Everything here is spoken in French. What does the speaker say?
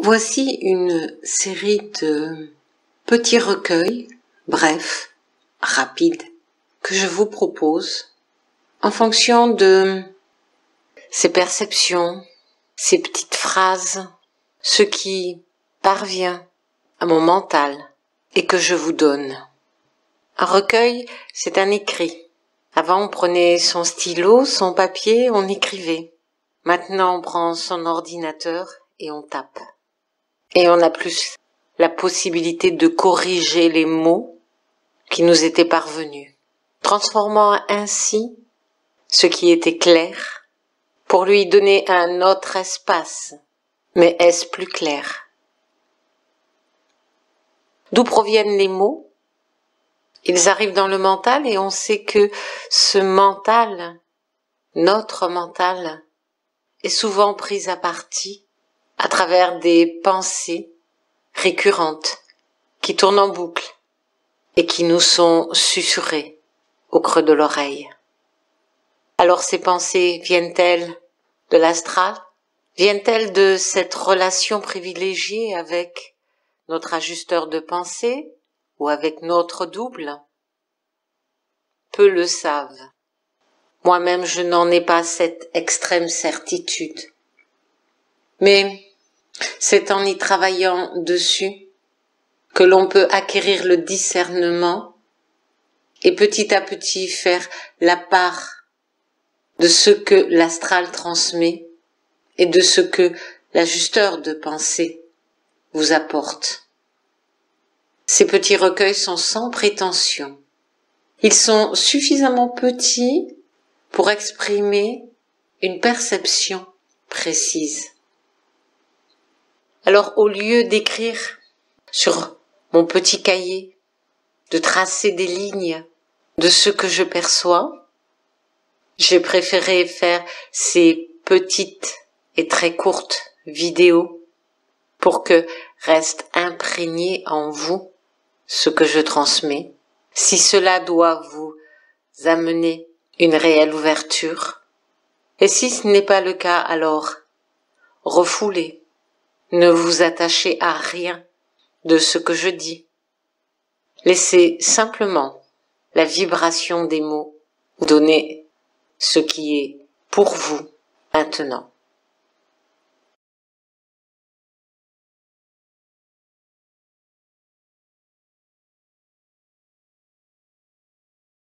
Voici une série de petits recueils, brefs, rapides, que je vous propose en fonction de ces perceptions, ces petites phrases, ce qui parvient à mon mental et que je vous donne. Un recueil, c'est un écrit. Avant, on prenait son stylo, son papier, on écrivait. Maintenant, on prend son ordinateur et on tape. Et on a plus la possibilité de corriger les mots qui nous étaient parvenus, transformant ainsi ce qui était clair pour lui donner un autre espace. Mais est-ce plus clair? D'où proviennent les mots? Ils arrivent dans le mental et on sait que ce mental, notre mental, est souvent pris à partie à travers des pensées récurrentes qui tournent en boucle et qui nous sont susurrées au creux de l'oreille. Alors ces pensées viennent-elles de l'astral? Viennent-elles de cette relation privilégiée avec notre ajusteur de pensée ou avec notre double? Peu le savent. Moi-même, je n'en ai pas cette extrême certitude. Mais c'est en y travaillant dessus que l'on peut acquérir le discernement et petit à petit faire la part de ce que l'astral transmet et de ce que l'ajusteur de pensée vous apporte. Ces petits recueils sont sans prétention. Ils sont suffisamment petits pour exprimer une perception précise. Alors, au lieu d'écrire sur mon petit cahier, de tracer des lignes de ce que je perçois, j'ai préféré faire ces petites et très courtes vidéos pour que reste imprégné en vous ce que je transmets. Si cela doit vous amener une réelle ouverture, et si ce n'est pas le cas, alors refoulez. Ne vous attachez à rien de ce que je dis. Laissez simplement la vibration des mots donner ce qui est pour vous maintenant.